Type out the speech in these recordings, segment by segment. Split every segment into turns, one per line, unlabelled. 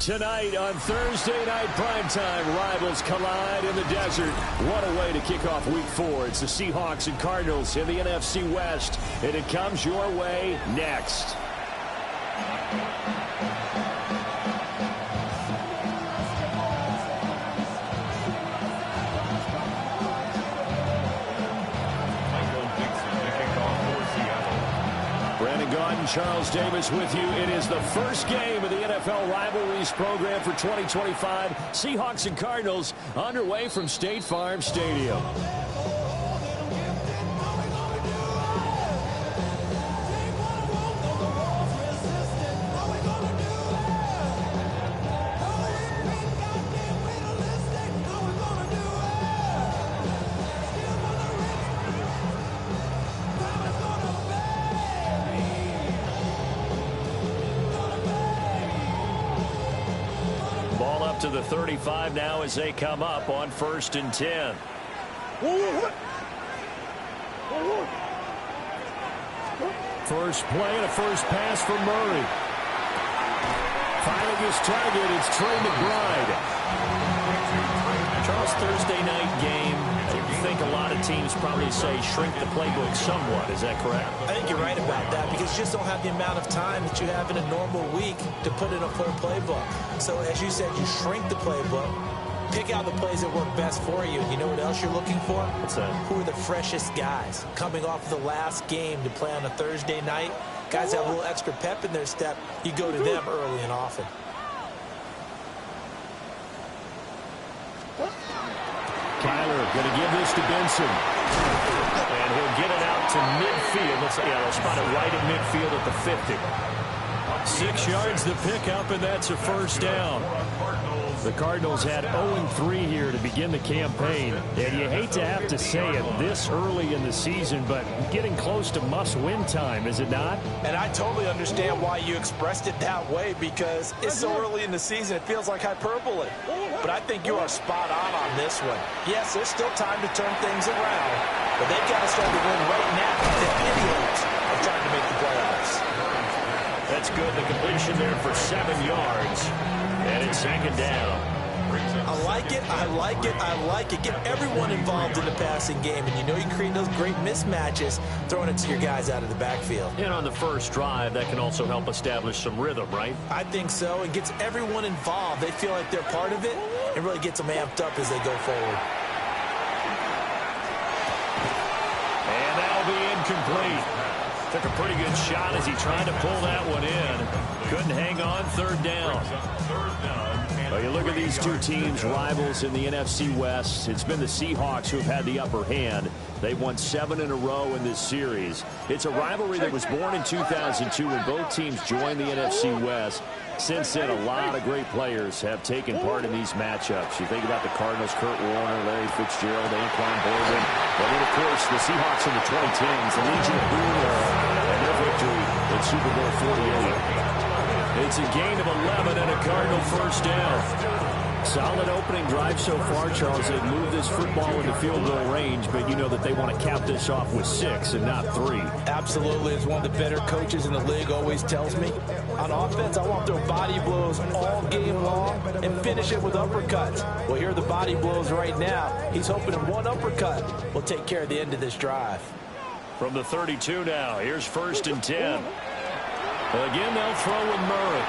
Tonight on Thursday Night Primetime, rivals collide in the desert. What a way to kick off Week 4. It's the Seahawks and Cardinals in the NFC West, and it comes your way next. Charles Davis with you. It is the first game of the NFL Rivalries program for 2025. Seahawks and Cardinals underway from State Farm Stadium. To the 35 now as they come up on 1st and 10. First play and a first pass for Murray. Finding his target, it's Trey McBride.
Charles, Thursday night game. I think a lot of teams probably say shrink the playbook somewhat. Is that correct?
I think you're right about that because you just don't have the amount of time that you have in a normal week to put in a full playbook. So as you said, you shrink the playbook, pick out the plays that work best for you. You know what else you're looking for?
What's that?
Who are the freshest guys coming off the last game to play on a Thursday night? Guys have a little extra pep in their step. You go to them early and often.
Kyler going to give this to Benson.
And he'll get it out to midfield. They'll spot it right at midfield at the 50.
6 yards the pickup, and that's a first down. The Cardinals had 0-3 here to begin the campaign, and you hate to have to say it this early in the season, but getting close to must-win time, is it not?
And I totally understand why you expressed it that way because it's so early in the season, it feels like hyperbole. But I think you are spot on this one. Yes, there's still time to turn things around, but they've got to start to win right now to any hopes of trying to make the playoffs.
That's good. The completion there for 7 yards. And it's 2nd down.
I like it. I like it. I like it. Get everyone involved in the passing game. And you know you create those great mismatches throwing it to your guys out of the backfield.
And on the first drive, that can also help establish some rhythm, right?
I think so. It gets everyone involved. They feel like they're part of it. It really gets them amped up as they go forward.
And that'll be incomplete. Took a pretty good shot as he tried to pull that one in. Couldn't hang on. 3rd down.
Well, you look at these two teams, rivals in the NFC West. It's been the Seahawks who have had the upper hand. They've won 7 in a row in this series. It's a rivalry that was born in 2002 when both teams joined the NFC West. Since then, a lot of great players have taken part in these matchups. You think about the Cardinals, Kurt Warner, Larry Fitzgerald, Anquan Boldin. And then, of course, the Seahawks in the 2010s, the Legion of Boom era, and their victory in Super Bowl 48. It's a gain of 11 and a Cardinal first down. Solid opening drive so far, Charles. They've moved this football into field goal range, but you know that they want to cap this off with 6 and not 3.
Absolutely. As one of the better coaches in the league always tells me, on offense, I want to throw body blows all game long and finish it with uppercuts. Well, here are the body blows right now. He's hoping in one uppercut will take care of the end of this drive.
From the 32 now, here's 1st and 10. Again, they'll throw with Murray.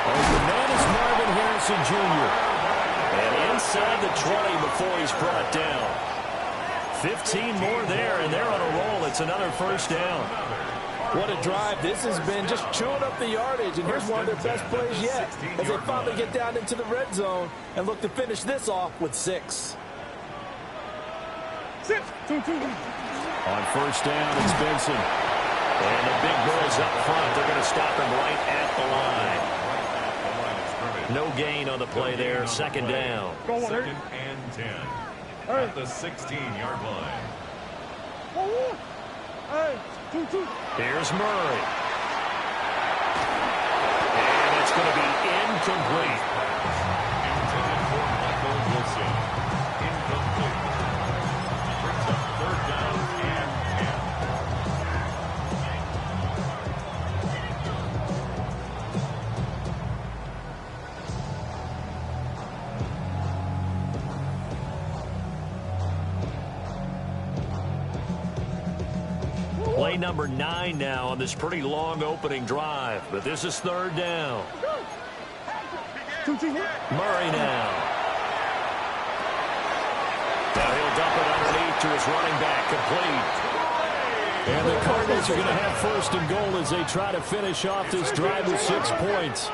The man is Marvin Harrison Jr. And inside the 20 before he's brought down. 15 more there, and they're on a roll. It's another 1st down.
What a drive. This has been just chewing up the yardage, and here's one of their best plays yet as they finally get down into the red zone and look to finish this off with 6.
On 1st down, it's Benson. And the big boys up front. They're going to stop him right at the line. No gain on the play there. 2nd down.
2nd and 10 at the 16-yard line.
Here's Murray. And it's going to be incomplete.
Intended for Michael Wilson. Incomplete. Brings up 3rd down and
10. Play number 9 now on this pretty long opening drive. But this is 3rd down. Murray now. Now he'll dump it underneath to his running back. Complete. And the Cardinals are going to have 1st and goal as they try to finish off this drive with 6 points.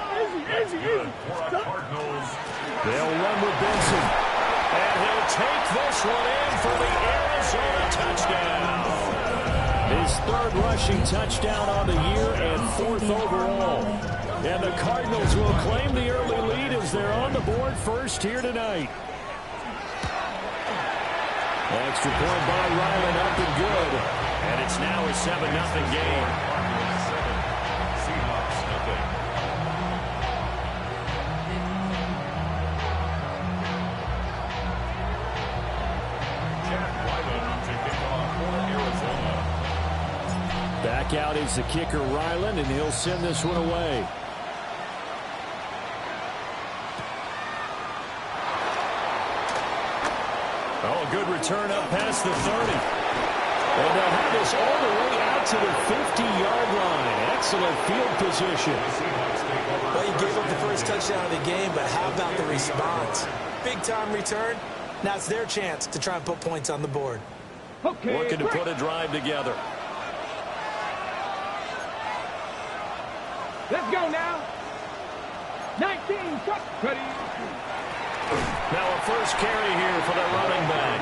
They'll run with Benson. And he'll take this one in for the Arizona touchdown. His 3rd rushing touchdown on the year and 4th overall. And the Cardinals will claim the early lead as they're on the board first here tonight. Extra point by Ryland up and good. And it's now a 7-0 game.
Seahawks nothing. Jack Ryland to kick off for Arizona.
Back out is the kicker, Ryland, and he'll send this one away. Oh, a good return up past the 30. And they'll have this all the way out to the 50-yard line. Excellent field position.
Well, you gave up the first touchdown of the game, but how about the response? Big-time return. Now it's their chance to try and put points on the board.
Okay, looking to put a drive together.
Let's go now. 19, ready.
Now a first carry here for the running back.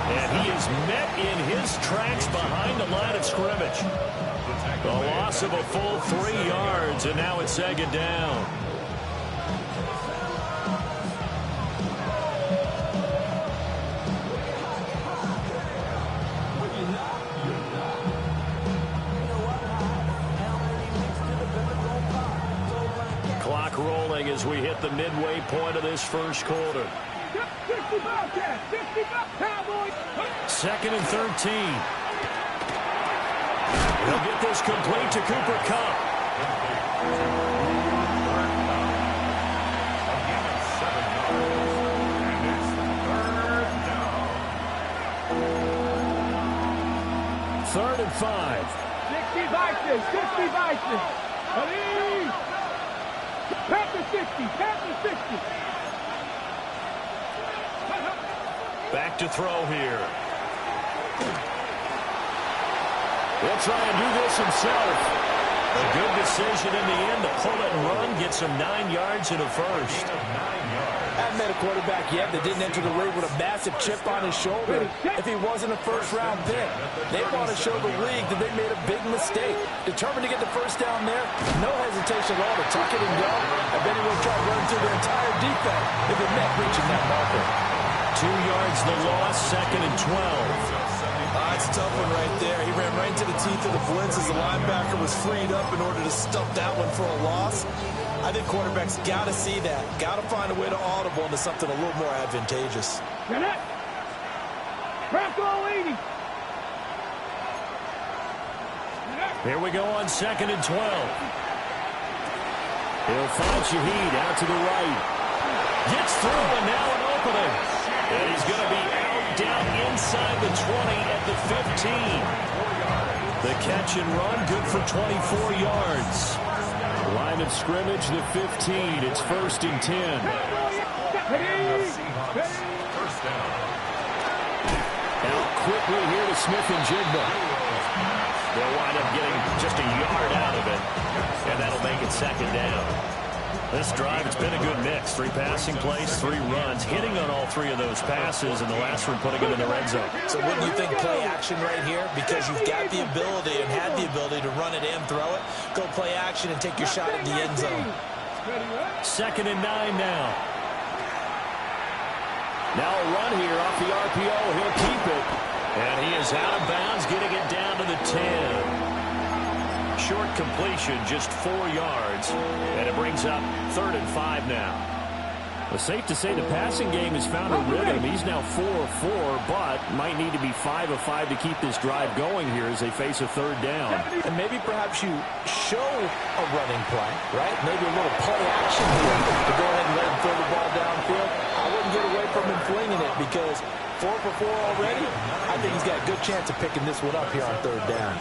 And he is met in his tracks behind the line of scrimmage. The loss of a full 3 yards, and now it's 2nd down. Clock rolling as we hit the midway point of this first quarter. 2nd and 13. He'll get this complete to Cooper Kupp. Third and 5.
60 Vikings, 60 Vikings. Ready. Panther 60, Panther 60.
Back to throw here. He'll try and do this himself. A good decision in the end to pull it and run, get some 9 yards and a first.
Haven't met a quarterback yet that didn't enter the league with a massive chip on his shoulder. If he wasn't a first-round pick, they want to show the league that they made a big mistake. Determined to get the first down there, no hesitation at all to tuck it and go. I bet he will try to run through the entire defense if it meant reaching that marker.
2 yards the loss, 2nd and 12.
It's a tough one right there. He ran right into the teeth of the blitz as the linebacker was freed up in order to stop that one for a loss. I think quarterbacks got to see that. Got to find a way to audible into something a little more advantageous.
Get it. Bronco 80.
Here we go on 2nd and 12. He'll find Shaheed out to the right. Gets through and now an opening. And he's going to be out down inside the 20 at the 15. The catch and run, good for 24 yards. Line of scrimmage, the 15. It's 1st and 10.
First down.
Out quickly here to Smith-Njigba.
They'll wind up getting just a yard out of it, and that'll make it 2nd down.
This drive, it's been a good mix. 3 passing plays, 3 runs, hitting on all 3 of those passes, and the last one putting them in the red zone.
So wouldn't you think play action right here? Because you've got the ability and had the ability to run it and throw it. Go play action and take your shot at the end zone.
2nd and 9 now.
Now a run here off the RPO. He'll keep it.
And he is out of bounds, getting it down to the 10. Short completion, just 4 yards. And it brings up 3rd and 5 now. Well, safe to say the passing game has found a rhythm. He's now 4 of 4, but might need to be 5 of 5 to keep this drive going here as they face a 3rd down.
And maybe perhaps you show a running play, right? Maybe a little play action here to go ahead and let him throw the ball downfield. I wouldn't get away from him flinging it because 4 for 4 already. I think he's got a good chance of picking this one up here on 3rd down.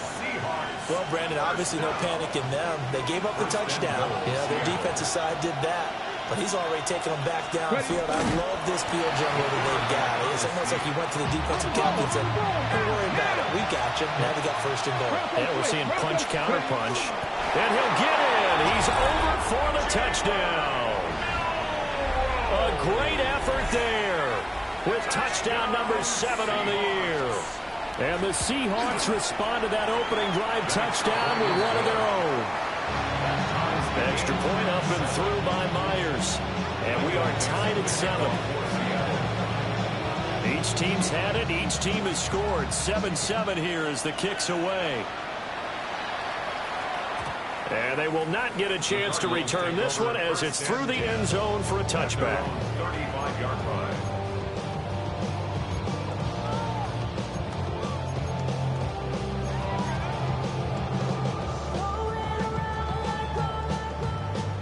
Well, Brandon, obviously no panic in them. They gave up the touchdown. You know, their defensive side did that. But he's already taken them back downfield. I love this field general that they've got. It's almost like he went to the defensive captain and said, don't worry about it. We got you. Now they got 1st and goal.
Yeah, we're seeing punch, counter punch. And he'll get in. He's over for the touchdown. A great effort there with touchdown number 7 on the year. And the Seahawks respond to that opening drive touchdown with one of their own. Extra point up and through by Myers. And we are tied at 7. Each team's had it. Each team has scored. 7-7 here as the kick's away. And they will not get a chance to return this one as it's through the end zone for a touchback.
35-yard line.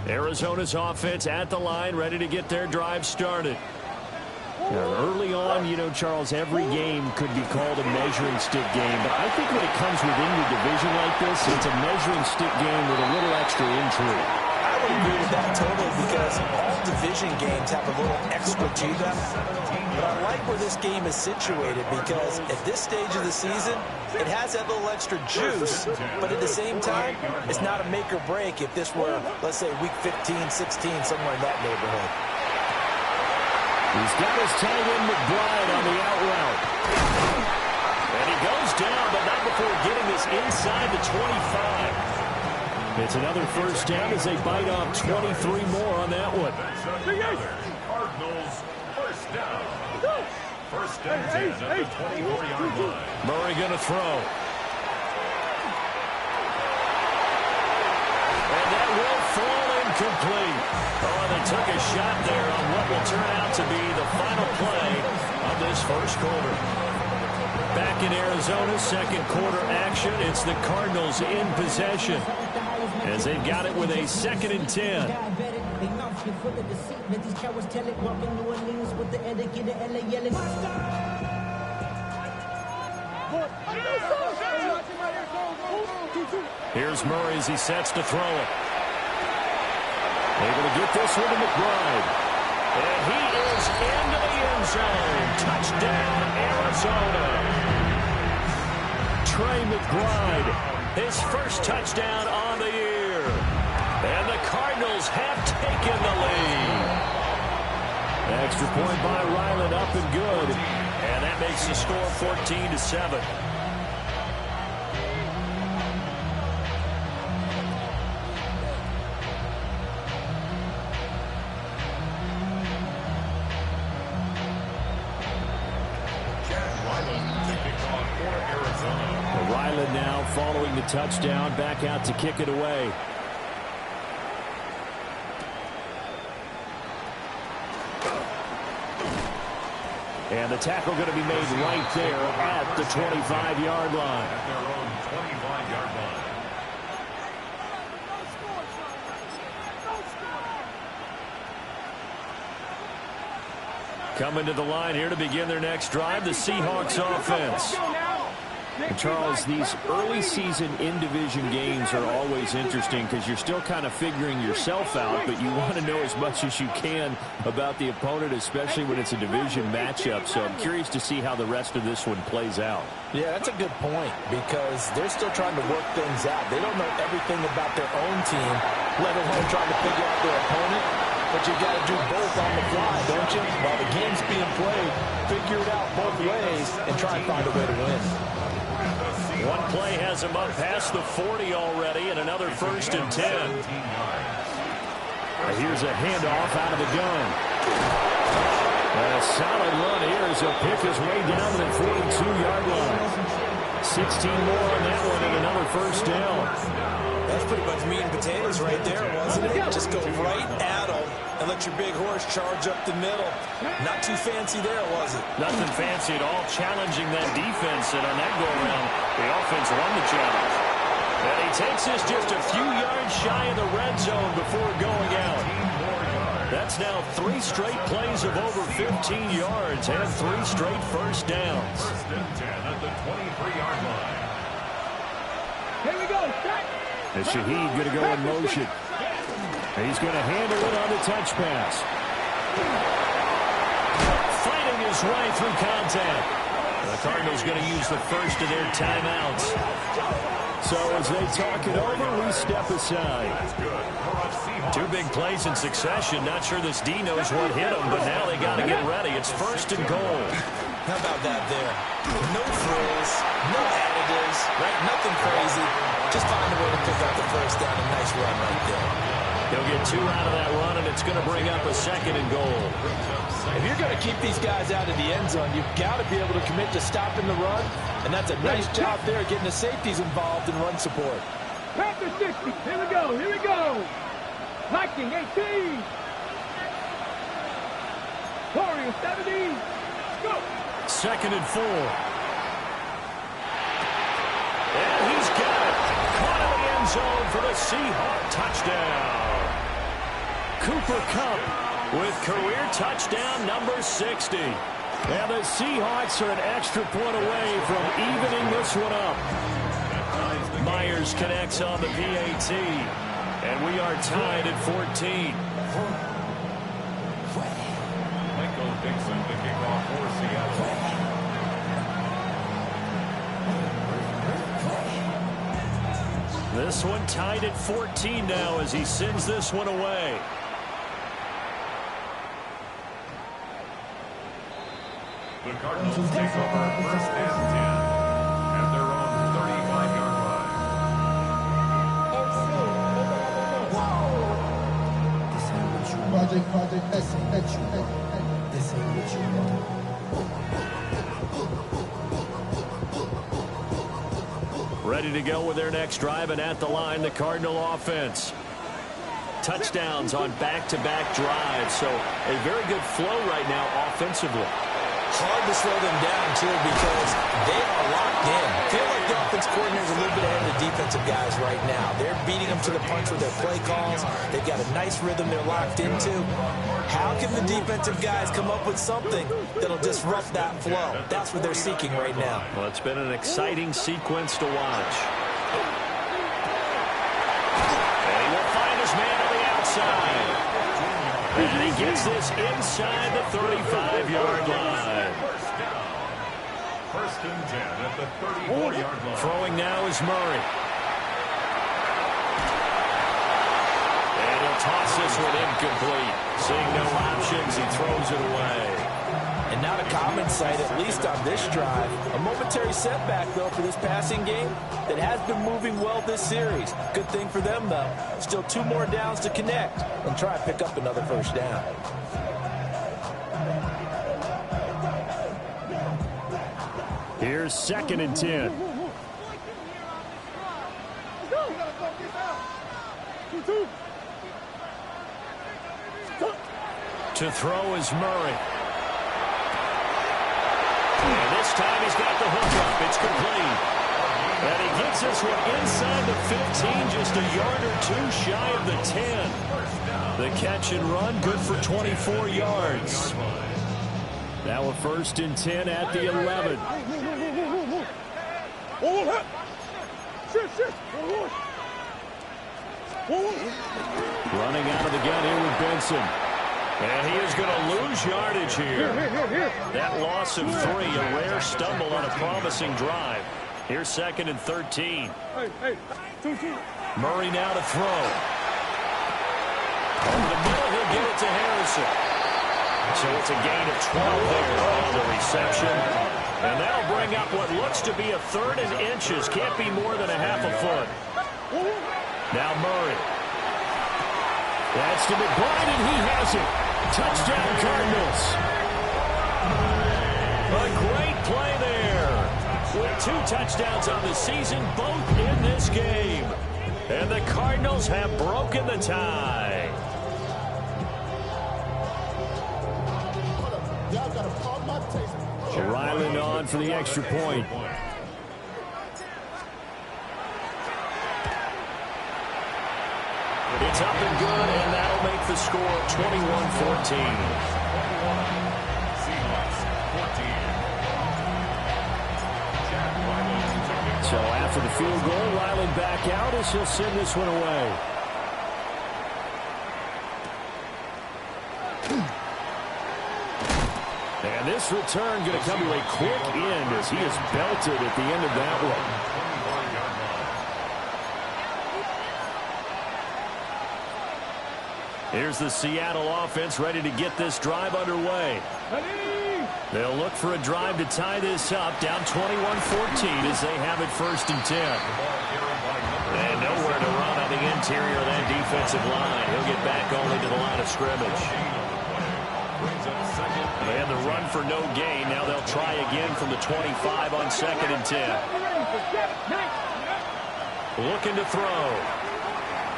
Arizona's offense at the line, ready to get their drive started. Now, early on, you know, Charles, every game could be called a measuring stick game. But I think when it comes within your division like this, it's a measuring stick game with a little extra intrigue.
I would agree with that totally because all division games have a little extra to them. But I like where this game is situated because at this stage of the season, it has that little extra juice, but at the same time, it's not a make or break if this were, let's say, week 15, 16, somewhere in that neighborhood.
He's got his tight end McBride on the out route. And he goes down, but not before getting this inside the 25. It's another 1st down as they bite off 23 more on that one.
Cardinals, 1st down. 1st and 10 at the 24-yard line.
Murray going to throw. And that will fall incomplete. Oh, they took a shot there on what will turn out to be the final play of this 1st quarter. Back in Arizona, 2nd quarter action. It's the Cardinals in possession as they've got it with a 2nd and 10. Here's Murray as he sets to throw it. Able to get this one to McBride. And he is into the end zone. Touchdown, Arizona. Trey McBride, his 1st touchdown on the year. And the Cardinals have taken the lead. Extra point by Ryland, up and good. And that makes the score 14-7. Ryland now following the touchdown, back out to kick it away. And the tackle going to be made right there at the 25-yard line.
At their own 25-yard line.
Coming to the line here to begin their next drive, the Seahawks offense.
Charles, these early season in-division games are always interesting because you're still kind of figuring yourself out, but you want to know as much as you can about the opponent, especially when it's a division matchup. So I'm curious to see how the rest of this one plays out.
Yeah, that's a good point because they're still trying to work things out. They don't know everything about their own team, let alone trying to figure out their opponent. But you got to do both on the fly, don't you? While the game's being played, figure it out both ways and try and find a way to win.
One play has him up past the 40 already, and another 1st and 10.
Here's a handoff out of the gun. A solid run here as he'll pick his way down to the 42-yard line. 16 more on that one and another 1st down.
That's pretty much meat and potatoes right there, wasn't it? Just go right at them and let your big horse charge up the middle. Not too fancy there, was it?
Nothing fancy at all, challenging that defense, and on that go-around, the offense won the challenge. And he takes this just a few yards shy of the red zone before going out. That's now 3 straight plays of over 15 yards and 3 straight 1st downs.
1st and 10 at the 23-yard line.
Here we go, set.
And Shaheed going to go in motion. He's going to handle it on the touch pass.
Fighting his way through contact. The Cardinals going to use the first of their timeouts.
So as they talk it over, we step aside.
2 big plays in succession. Not sure this D knows what hit him, but now they got to get ready. It's 1st and goal.
How about that there? No frills, no additives, right? Nothing crazy. Just find a way to pick up the 1st down. A nice run right there.
He'll get 2 out of that run, and it's going to bring up a 2nd and goal.
If you're going to keep these guys out of the end zone, you've got to be able to commit to stopping the run, and that's a nice job there getting the safeties involved in run support.
Panther 60. Here we go. Here we go. Viking 18. Warrior 70. Go.
2nd and 4. And he's got it. Caught in the end zone for the Seahawk touchdown. Cooper Kupp with career touchdown number 60.
And the Seahawks are an extra point away from evening this one up.
Myers connects on the PAT. And we are tied at 14.
Michael Dixon, the kickoff for Seattle.
This one tied at 14 now as he sends this one away.
The Cardinals take over 1st and 10 at their own 35-yard line.
Project, this ain't what you want.
Ready to go with their next drive, and at the line, the Cardinal offense. Touchdowns on back-to-back drives, so a very good flow right now offensively.
Hard to slow them down, too, because they are locked in. Feel like the offense coordinator is a little bit ahead of the defensive guys right now. They're beating them to the punch with their play calls. They've got a nice rhythm they're locked into. How can the defensive guys come up with something that'll disrupt that flow? That's what they're seeking right now.
Well, it's been an exciting sequence to watch. And he will find his man on the outside. And he gets this inside the 35-yard line.
1st and 10 at the 34-yard line.
Throwing now is Murray. And he'll toss this one incomplete. Seeing no options, he throws it away.
And not a common sight, at least on this drive. A momentary setback, though, for this passing game that has been moving well this series. Good thing for them, though. Still 2 more downs to connect and try and pick up another 1st down.
Here's 2nd and 10.
To throw is Murray. And this time he's got the hook up. It's complete. And he gets this one inside the 15, just a yard or 2 shy of the 10. The catch and run, good for 24 yards.
Now a 1st and 10 at the 11.
Running out of the gun here with Benson. And he is going to lose yardage here. That loss of 3, a rare stumble on a promising drive. Here's 2nd and 13. Murray now to throw. Over the middle, he'll get it to Harrison. So it's a gain of 12 there on the reception. And that'll bring up what looks to be a 3rd and inches. Can't be more than a half a foot. Now Murray. That's to McBride, and he has it. Touchdown, Cardinals. A great play there. With 2 touchdowns on the season, both in this game. And the Cardinals have broken the tie.
Ryland on for the extra point.
It's up and good, and that'll make the score 21-14.
So after the field goal, Ryland back out as he'll send this one away. And this return going to come to a quick end as he is belted at the end of that one. Here's the Seattle offense ready to get this drive underway. They'll look for a drive to tie this up, down 21-14 as they have it 1st and 10.
And nowhere to run on the interior of that defensive line. He'll get back only to the line of scrimmage. They had the run for no gain. Now they'll try again from the 25 on 2nd and 10. Looking to throw.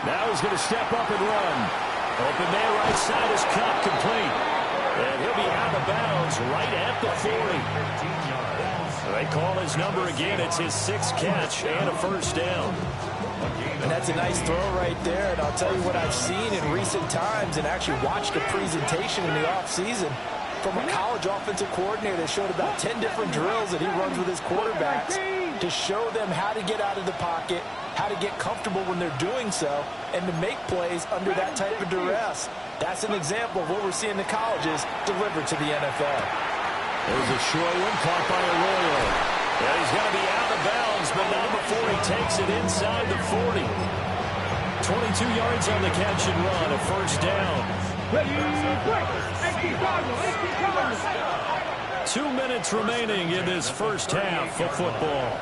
Now he's going to step up and run.
Open man, right side is caught, complete. And he'll be out of bounds right at the 40. They call his number again. It's his 6th catch and a 1st down.
And that's a nice throw right there. And I'll tell you what I've seen in recent times and actually watched a presentation in the offseason from a college offensive coordinator that showed about 10 different drills that he runs with his quarterbacks to show them how to get out of the pocket, how to get comfortable when they're doing so, and to make plays under that type of duress. That's an example of what we're seeing in the colleges delivered to the NFL.
There's a short one caught by Arroyo.
Yeah, he's going to be out of bounds, but not before he takes it inside the 40. 22 yards on the catch and run, a 1st down. 2 minutes remaining in this 1st half of football.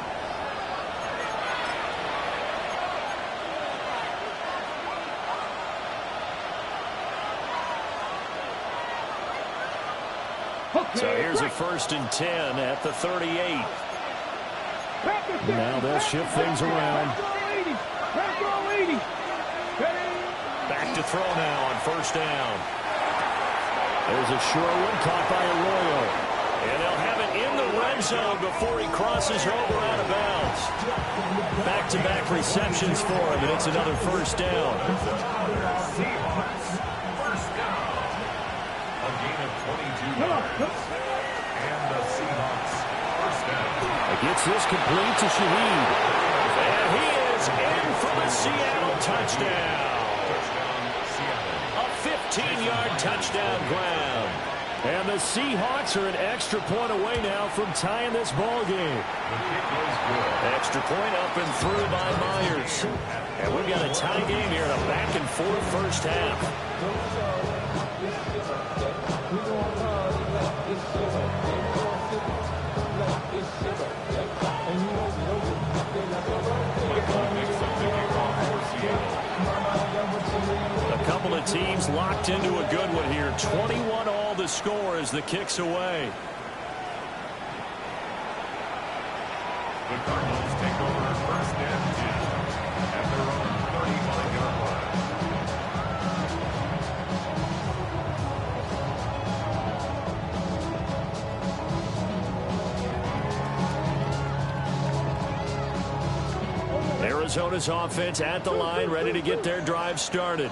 So here's a 1st and 10 at the 38.
Now they'll shift things around.
Back to throw now on 1st down.
There's a short one caught by Arroyo.
And they'll have it in the red zone before he crosses over out of bounds. Back-to-back receptions for him, and it's another 1st down.
Seahawks, 1st down. A gain of 22 yards. And the Seahawks, 1st down.
It gets this complete to Shaheed.
And he is in for the Seattle touchdown. A 15-yard touchdown grab.
And the Seahawks are an extra point away now from tying this ball game.
Extra point up and through by Myers. And we've got a tie game here in a back-and-forth 1st half. A couple of teams locked into a good one here. 21 all the score as the kick's away.
The Cardinals take over 1st and 10 at their own 35-yard line.
Arizona's offense at the line, ready to get their drive started.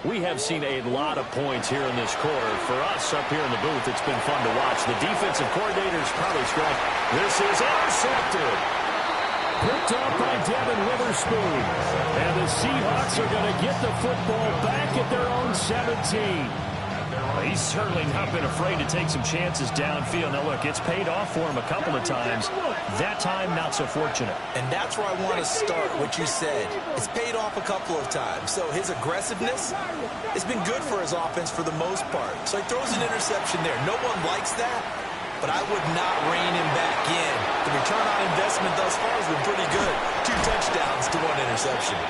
We have seen a lot of points here in this quarter. For us up here in the booth, it's been fun to watch. The defensive coordinator's probably scratched. This is intercepted. Picked up by Devin Witherspoon. And the Seahawks are going to get the football back at their own 17.
He's certainly not been afraid to take some chances downfield. Now, look, it's paid off for him a couple of times. That time, not so fortunate.
And that's where I want to start, what you said. It's paid off a couple of times. So his aggressiveness has been good for his offense for the most part. So he throws an interception there. No one likes that, but I would not rein him back in. The return on investment thus far has been pretty good. 2 touchdowns to 1 interception.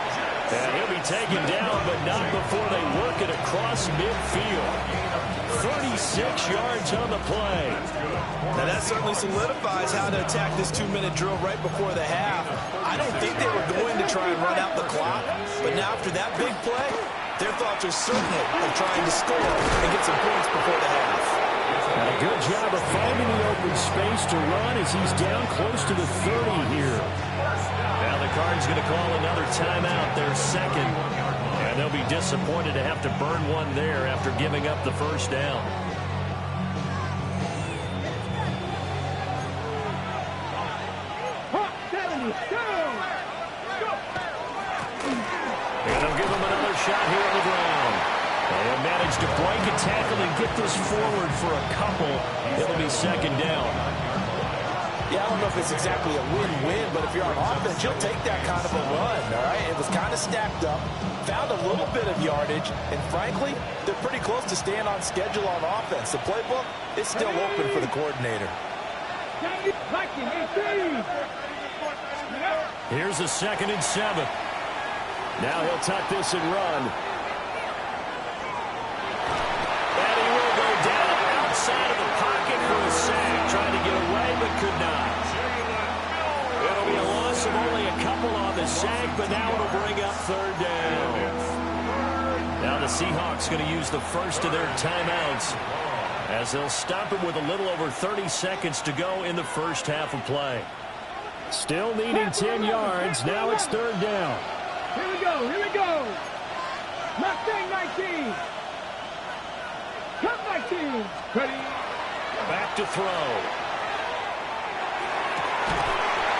And he'll be taken down, but not before they work it across midfield. 36 yards on the play.
Now that certainly solidifies how to attack this 2-minute drill right before the half. I don't think they were going to try and run out the clock, but now after that big play, their thoughts are certainly of trying to score and get some points before the half.
And a good job of finding the open space to run as he's down close to the 30 here.
Now the Cards going to call another timeout, their second. And they'll be disappointed to have to burn one there after giving up the first down.
And they'll give him another shot here on the ground. They'll manage to break a tackle and get this forward for a couple. It'll be second down.
Yeah, I don't know if it's exactly a win-win, but if you're on offense, you'll take that kind of a run, all right? It was kind of stacked up, found a little bit of yardage, and frankly, they're pretty close to staying on schedule on offense. The playbook is still open for the coordinator.
Here's a 2nd and 7. Now he'll tuck this and run. And he will go down outside of the pocket for a sack. Trying to get away, but could not. It'll be a loss of only a couple on the sack, but now it'll bring up 3rd down.
Now the Seahawks going to use the first of their timeouts as they'll stop it with a little over 30 seconds to go in the first half of play.
Still needing 10 yards. Now it's 3rd down.
Here we go, here we go. Mustang 19. Cut 19. Ready.
Back to throw.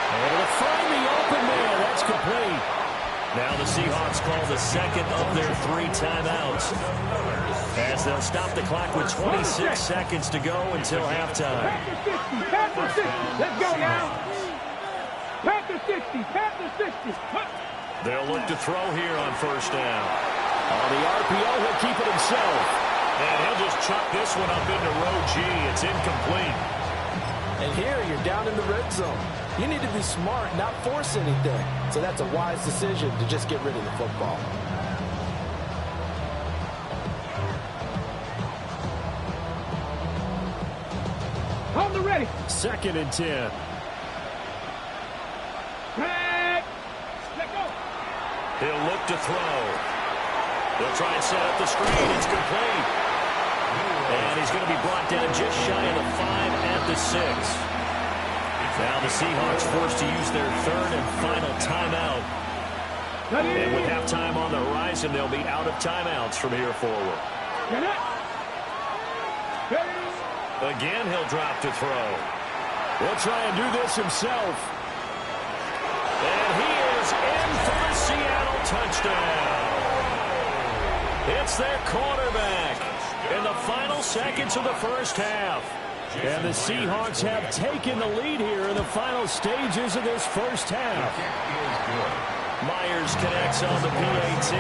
Able to find the open man. That's complete.
Now the Seahawks call the second of their 3 timeouts as they'll stop the clock with 26 seconds to go until halftime.
Panther 60. Let's go now. Panther 60. Panther 60.
They'll look to throw here on 1st down.
On the RPO, he'll keep it himself.
And he'll just chuck this one up into row G. It's incomplete.
And here you're down in the red zone. You need to be smart, not force anything. So that's a wise decision to just get rid of the football.
On the ready.
2nd and 10.
Let go.
He'll look to throw. They'll try and set up the screen. It's complete. And he's going to be brought down just shy of the 5 at the 6. Now the Seahawks forced to use their 3rd and final timeout. And with halftime on the horizon, they'll be out of timeouts from here forward. Again, he'll drop to throw.
He'll try and do this himself.
And he is in for the Seattle touchdown. It's their quarterback in the final seconds of the first half.
And the Seahawks have taken the lead here in the final stages of this first half.
Myers connects on the PAT.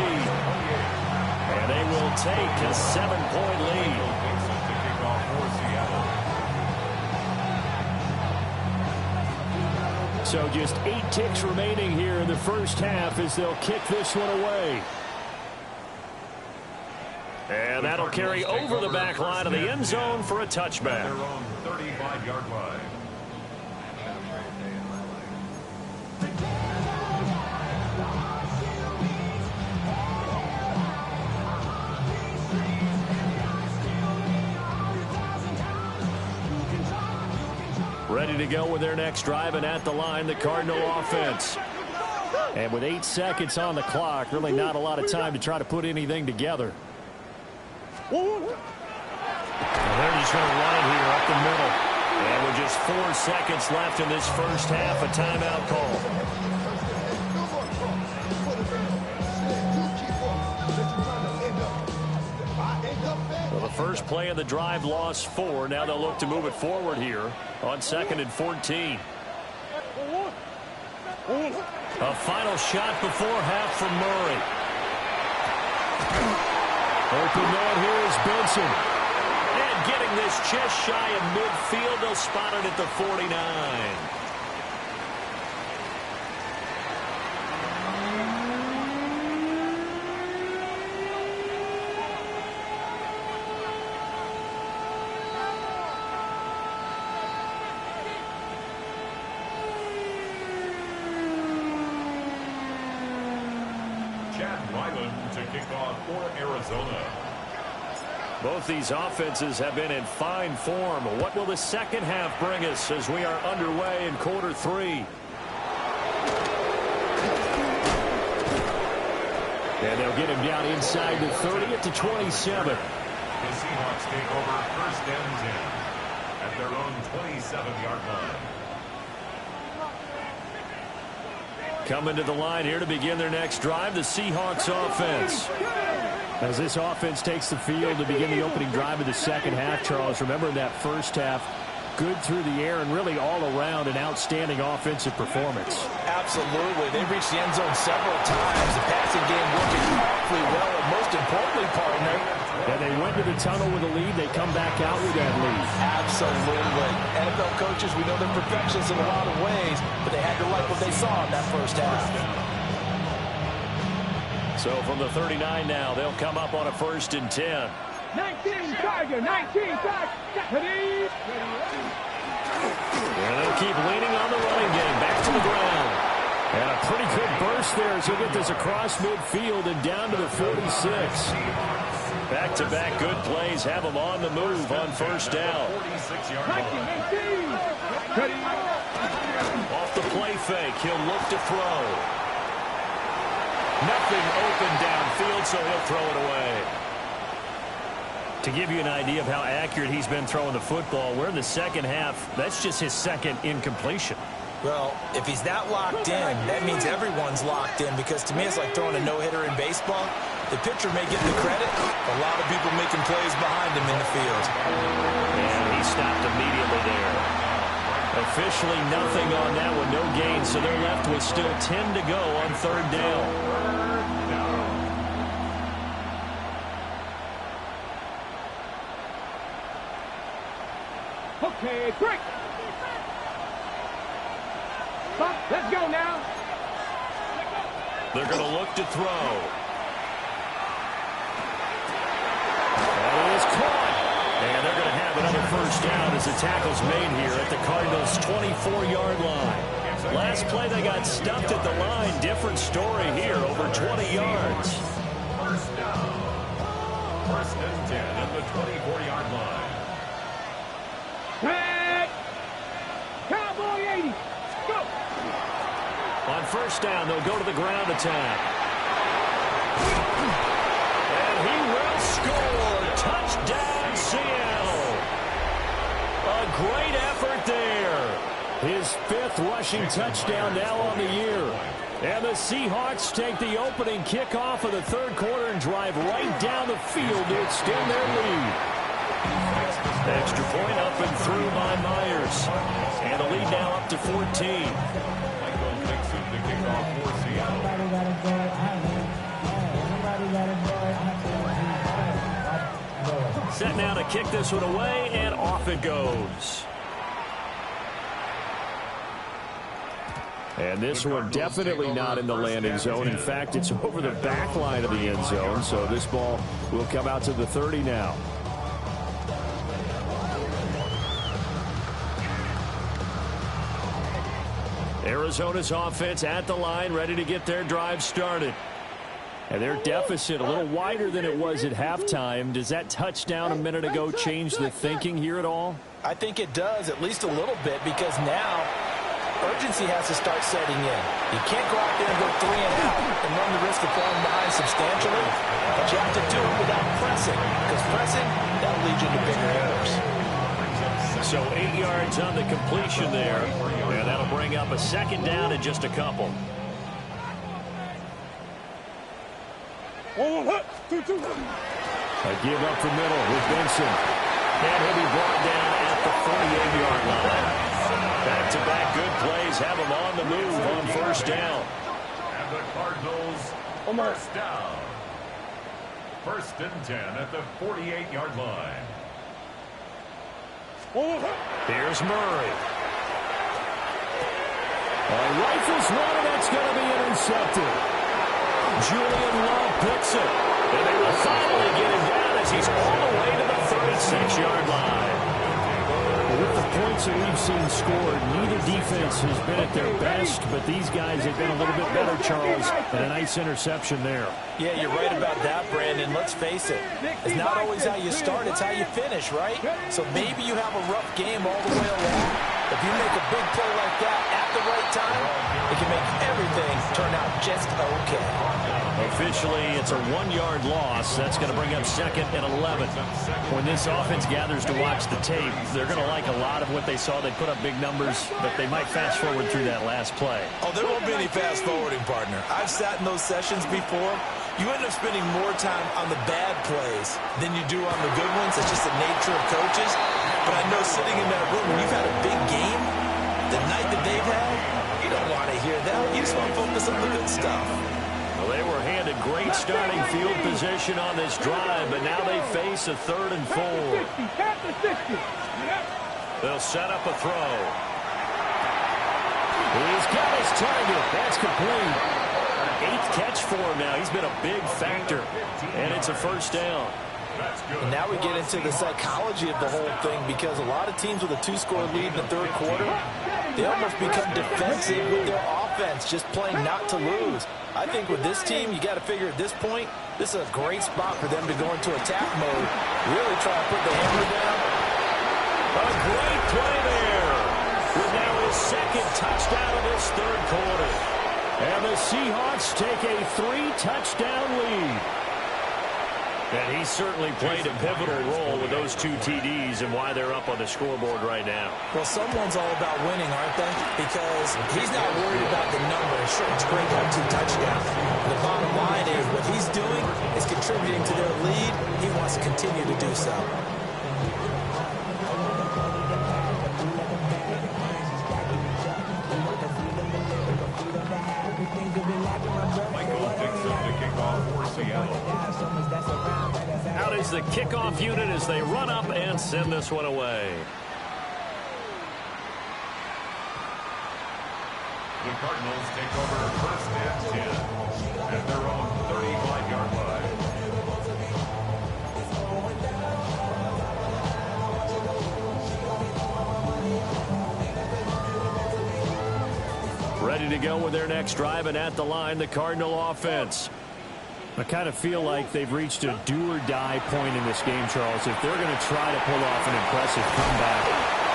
And they will take a 7-point lead.
So just 8 ticks remaining here in the first half as they'll kick this one away.
And that'll carry over the back line of the end zone for a touchback.
Their own 35-yard line.
Ready to go with their next drive, and at the line, the Cardinal offense. And with 8 seconds on the clock, really not a lot of time to try to put anything together.
And they're just going to run it here up the middle. And with just 4 seconds left in this first half, a timeout call. Well, the first play of the drive lost 4. Now they'll look to move it forward here on 2nd and 14. A final shot before half from Murray. Open man here is Benson. And getting this just shy of midfield, they'll spot it at the 49.
Chad Ryland to kick off for Arizona.
Both these offenses have been in fine form. What will the second half bring us as we are underway in quarter 3? And they'll get him down inside the 30 at the 27.
The Seahawks take over 1st and 10 at their own 27-yard line.
Coming to the line here to begin their next drive, the Seahawks offense.
As this offense takes the field to begin the opening drive of the second half, Charles, remember in that first half, good through the air and really all around an outstanding offensive performance.
Absolutely. They reached the end zone several times. The passing game working powerfully well, and most importantly, partner,
And they went to the tunnel with a lead. They come back out with that lead.
absolutely. NFL coaches, we know they're perfectionists in a lot of ways, but they had to like what they saw in that first half.
So from the 39 now, they'll come up on a 1st and 10.
19 Tiger, 19 Tiger.
And they'll keep leaning on the running game. Back to the ground.
And a pretty good burst there as he'll get this across midfield and down to the 46.
Back-to-back good plays have them on the move on 1st down.
46-yard line.
Off the play fake, he'll look to throw. Nothing open downfield, so he'll throw it away. To give you an idea of how accurate he's been throwing the football, we're in the second half. That's just his 2nd incompletion.
Well, if he's that locked in, that means everyone's locked in, because to me it's like throwing a no-hitter in baseball. The pitcher may get the credit, a lot of people making plays behind him in the field.
And he stopped immediately there. Officially nothing on that one, no gain, so they're left with still 10 to go on 3rd down.
Okay, break. Stop. Let's go now.
They're going to look to throw. That is caught. And they're going to have another 1st down as the tackle's made here at the Cardinals' 24-yard line. Last play they got stumped at the line. Different story here, over 20 yards.
1st down. 1st and 10 at the 24-yard line.
Back. Cowboy 80. Go.
On 1st down, they'll go to the ground attack. And he will score. Touchdown, Seattle. A great effort there.
His 5th rushing touchdown now on the year.
And the Seahawks take the opening kickoff of the 3rd quarter and drive right down the field to extend their lead. Extra point up and through by Myers. And the lead now up to 14.
Michael Dixon to kick off for Seattle.
Set now to kick this one away, and off it goes.
And this one definitely not in the landing zone. In fact, it's over the back line of the end zone. So this ball will come out to the 30 now.
Arizona's offense at the line, ready to get their drive started.
And their deficit a little wider than it was at halftime. Does that touchdown a minute ago change the thinking here at all?
I think it does, at least a little bit, because now urgency has to start setting in. You can't go out there and go 3 and out and run the risk of falling behind substantially, but you have to do it without pressing, because pressing, that'll lead you to bigger errors.
Brings up
So 8 yards on the completion there, and that'll bring up a second down in just a couple.
A give up the middle with Benson.
And he'll be brought down at the 48-yard line. Back-to-back good plays have him on the move on first down.
And the Cardinals first down. 1st and 10 at the 48-yard line.
Here's Murray.
Rifles one, and that's going to be intercepted.
Julian Love picks it. And they will finally get him down as he's all the way to the 36-yard line.
With the points that we've seen scored, neither defense has been at their best, but these guys have been a little bit better, Charles, and a nice interception there.
Yeah, you're right about that, Brandon. Let's face it. It's not always how you start, it's how you finish, right? So maybe you have a rough game all the way along. If you make a big play like that at the right time, it can make everything turn out just okay.
Officially, it's a 1-yard loss. That's going to bring up 2nd and 11.
When this offense gathers to watch the tape, they're going to like a lot of what they saw. They put up big numbers, but they might fast forward through that last play.
Oh, there won't be any fast forwarding, partner. I've sat in those sessions before. You end up spending more time on the bad plays than you do on the good ones. It's just the nature of coaches. But I know sitting in that room, when you've had a big game, the night that they've had, you don't want to hear that. You just want to focus on the good stuff.
Well, they were handed great starting field position on this drive, but now they face a 3rd and 4. They'll set up a throw.
He's got his target. That's complete.
8th catch for him now. He's been a big factor, and it's a first down.
And now we get into the psychology of the whole thing, because a lot of teams with a 2-score lead in the 3rd quarter, they almost become defensive with their offense, just playing not to lose. I think with this team, you got to figure at this point, this is a great spot for them to go into attack mode, really try to put the hammer down.
A great play there, with now his 2nd touchdown of this 3rd quarter.
And the Seahawks take a 3-touchdown lead.
And he certainly played a pivotal role with those 2 TDs and why they're up on the scoreboard right now.
Well, someone's all about winning, aren't they? Because he's not worried about the numbers. Sure, it's great to have 2 touchdowns. The bottom line is what he's doing is contributing to their lead. He wants to continue to do so.
Michael Dixon to kick off for Seattle.
Out is the kickoff unit as they run up and send this one away.
The Cardinals take over 1st and 10 at their own 35-yard line.
Ready to go with their next drive, and at the line, the Cardinal offense.
I kind of feel like they've reached a do-or-die point in this game, Charles. If they're going to try to pull off an impressive comeback,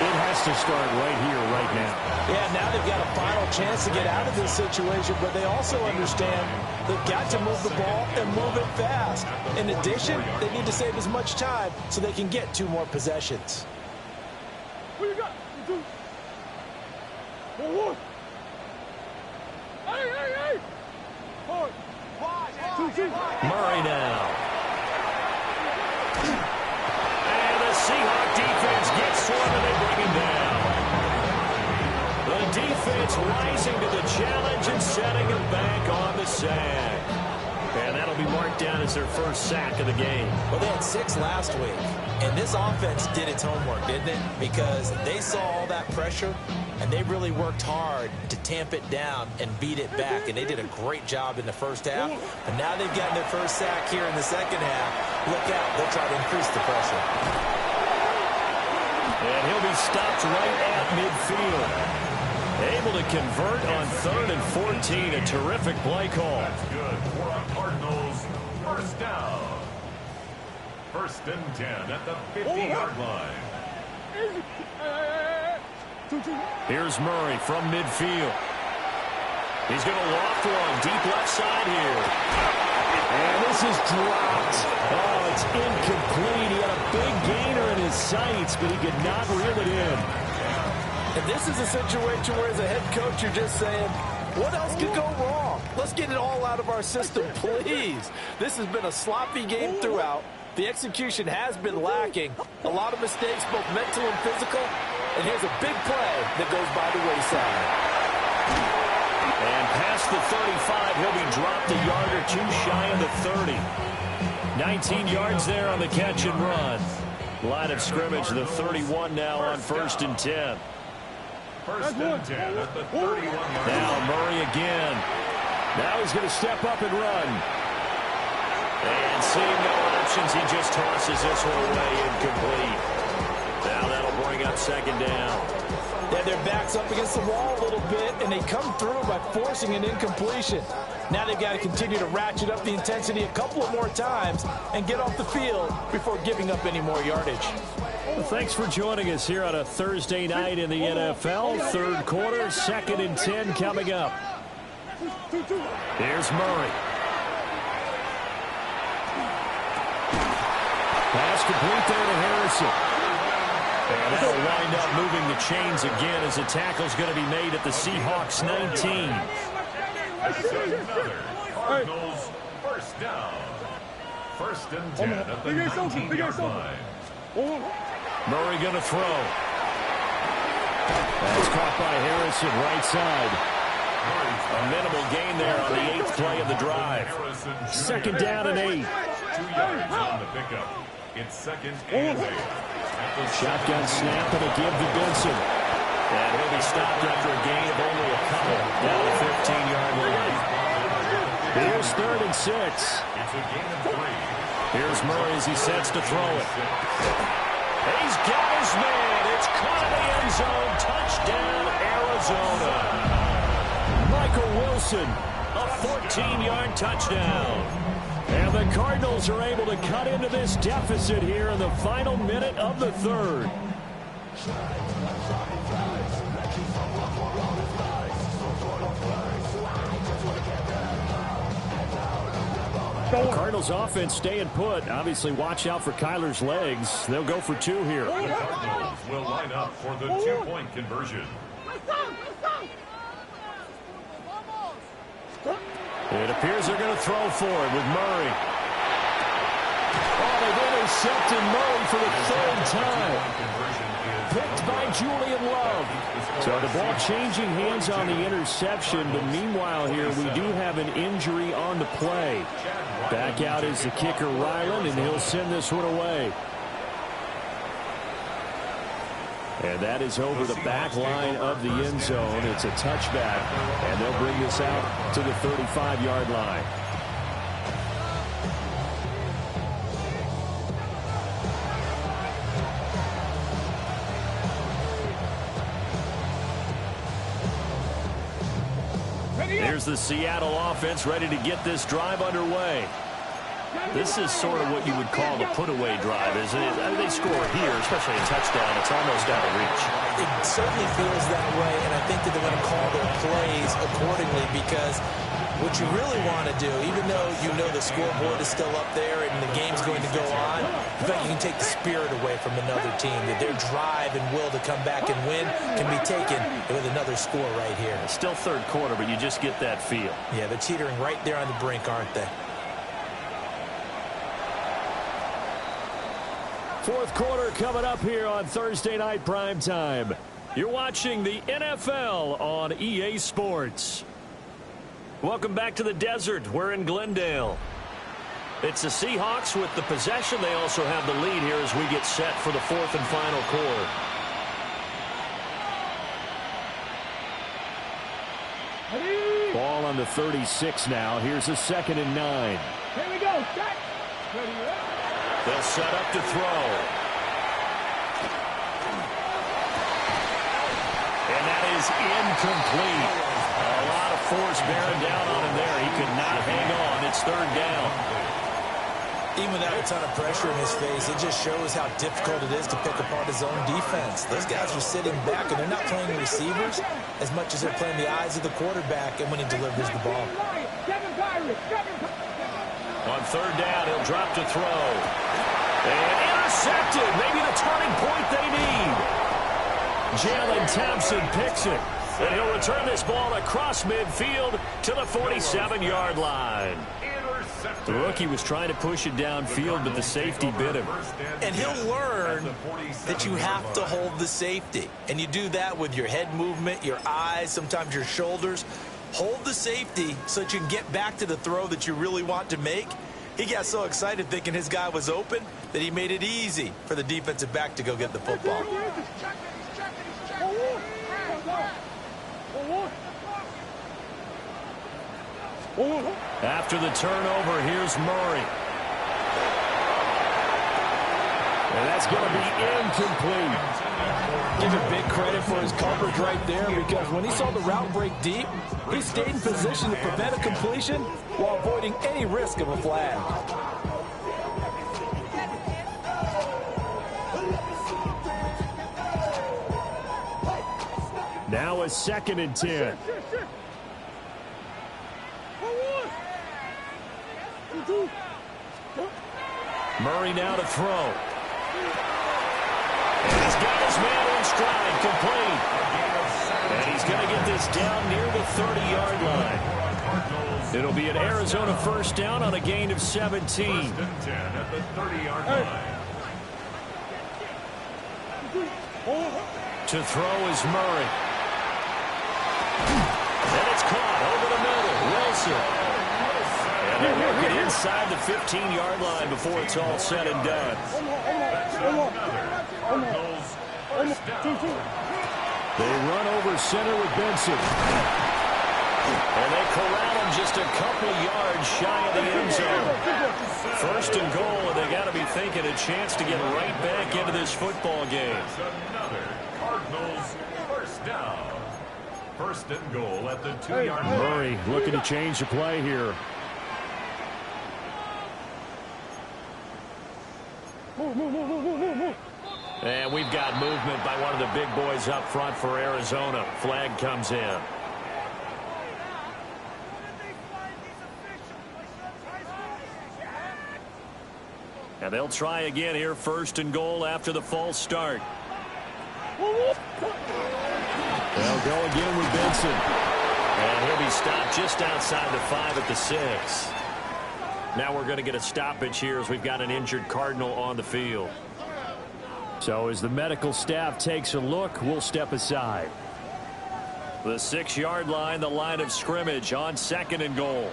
it has to start right here, right now.
Yeah, now they've got a final chance to get out of this situation, but they also understand they've got to move the ball and move it fast. In addition, they need to save as much time so they can get 2 more possessions.
What you got? 2. 4. Hey! 4. 2.
Murray now. And the Seahawk defense gets to him, and they bring him down. The defense rising to the challenge and setting him back on the sack. And that'll be marked down as their 1st sack of the game.
Well, they had 6 last week, and this offense did its homework, didn't it? Because they saw all that pressure, and they really worked hard to tamp it down and beat it back, and they did a great job in the 1st half. But now they've gotten their 1st sack here in the 2nd half. Look out, they'll try to increase the pressure.
And he'll be stopped right at midfield. Able to convert on 3rd and 14. A terrific play call.
That's good for a Cardinals 1st down. 1st and 10 at the 50-yard line.
Here's Murray from midfield. He's going to loft one deep left side here.
And this is dropped. Oh, it's incomplete. He had a big gainer in his sights, but he could not reel it in.
And this is a situation where, as a head coach, you're just saying, what else could go wrong? Let's get it all out of our system, please. This has been a sloppy game throughout. The execution has been lacking. A lot of mistakes, both mental and physical. And here's a big play that goes by the wayside.
And past the 35, he'll be dropped a yard or two shy of the 30. 19 yards there on the catch and run. Line of scrimmage, the 31 now on 1st and 10.
1st and 10 at the 31-yard line.
Now Murray again. Now he's going to step up and run. And seeing no options, he just tosses this one away incomplete. Now that'll bring up 2nd down.
Yeah, their back's up against the wall a little bit, and they come through by forcing an incompletion. Now they've got to continue to ratchet up the intensity a couple of more times and get off the field before giving up any more yardage.
Well, thanks for joining us here on a Thursday night in the NFL. 3rd quarter, 2nd and 10 coming up. Here's Murray. Pass complete there to Harrison. And that'll wind up moving the chains again as the tackle's going to be made at the Seahawks 19.
That's another Cardinals 1st down. 1st and 10 at the 19-yard line.
Murray going to throw. That's caught by Harrison, right side. A minimal gain there on the 8th play of the drive. 2nd down and 8.
2 yards on the pickup. It's 2nd and 8.
Shotgun snap and a give to Benson. And he'll be stopped after a gain of only a couple. Down the 15-yard line. Here's 3rd and 6.
It's a gain of 3.
Here's Murray as he sets to throw it. He's got his man. It's caught in the end zone. Touchdown, Arizona. Michael Wilson, a 14-yard touchdown. And the Cardinals are able to cut into this deficit here in the final minute of the 3rd. The Cardinals offense staying put. Obviously, watch out for Kyler's legs. They'll go for 2 here.
The Cardinals will line up for the 2-point conversion.
It appears they're going to throw for it with Murray. Oh, they've intercepted Murray for the 3rd time. Picked by Julian Love. So the ball changing hands on the interception, but meanwhile here we do have an injury on the play. Back out is the kicker Ryland, and he'll send this one away. And that is over the back line of the end zone. It's a touchback, and they'll bring this out to the 35-yard line. Here's the Seattle offense ready to get this drive underway. This is sort of what you would call a put-away drive, isn't it? I mean, they score here, especially a touchdown. It's almost out of reach.
It certainly feels that way, and I think that they're going to call their plays accordingly because what you really want to do, even though you know the scoreboard is still up there and the game's going to go on, in fact, you can take the spirit away from another team, that their drive and will to come back and win can be taken with another score right here.
It's still 3rd quarter, but you just get that feel.
Yeah, they're teetering right there on the brink, aren't they?
4th quarter coming up here on Thursday Night Primetime. You're watching the NFL on EA Sports. Welcome back to the desert. We're in Glendale. It's the Seahawks with the possession. They also have the lead here as we get set for the 4th and final quarter. Ball on the 36 now. Here's a 2nd and 9.
Here we go. Set.
They'll set up to throw. And that is incomplete. A lot of force bearing down on him there. He could not hang on. It's 3rd down.
Even without a ton of pressure in his face, it just shows how difficult it is to pick apart his own defense. Those guys are sitting back, and they're not playing the receivers as much as they're playing the eyes of the quarterback and when he delivers the ball.
On 3rd down, he'll drop to throw.
And intercepted. Maybe the turning point they need. Jalen Thompson picks it. And he'll return this ball across midfield to the 47-yard line. The rookie was trying to push it downfield, but the safety bit him.
And he'll learn that you have to hold the safety. And you do that with your head movement, your eyes, sometimes your shoulders. Hold the safety so that you can get back to the throw that you really want to make. He got so excited thinking his guy was open that he made it easy for the defensive back to go get the football.
After the turnover, here's Murray.
And that's going to be incomplete.
Give him big credit for his coverage right there, because when he saw the route break deep, he stayed in position to prevent a completion while avoiding any risk of a flag.
Now a 2nd and 10.
Murray now to throw. And he's got his man in stride, complete. And he's going to get this down near the 30-yard line. It'll be an Arizona first down on a gain of 17.
1st and 10 at the 30-yard line.
To throw is Murray. And it's caught over the middle. Wilson. And they're working inside the 15-yard line before it's all said and done.
They run over center with Benson.
And they corral him just a couple yards shy of the end zone. 1st and goal, and they got to be thinking a chance to get right back into this football game.
Another Cardinals first down. 1st and goal at the 2-yard line.
Murray looking to change the play here.
And we've got movement by one of the big boys up front for Arizona. Flag comes in. And they'll try again here, 1st and goal after the false start.
They'll go again with Benson.
And he'll be stopped just outside the 5 at the 6. Now we're going to get a stoppage here as we've got an injured Cardinal on the field.
So as the medical staff takes a look, we'll step aside.
The 6-yard line, the line of scrimmage on 2nd and goal.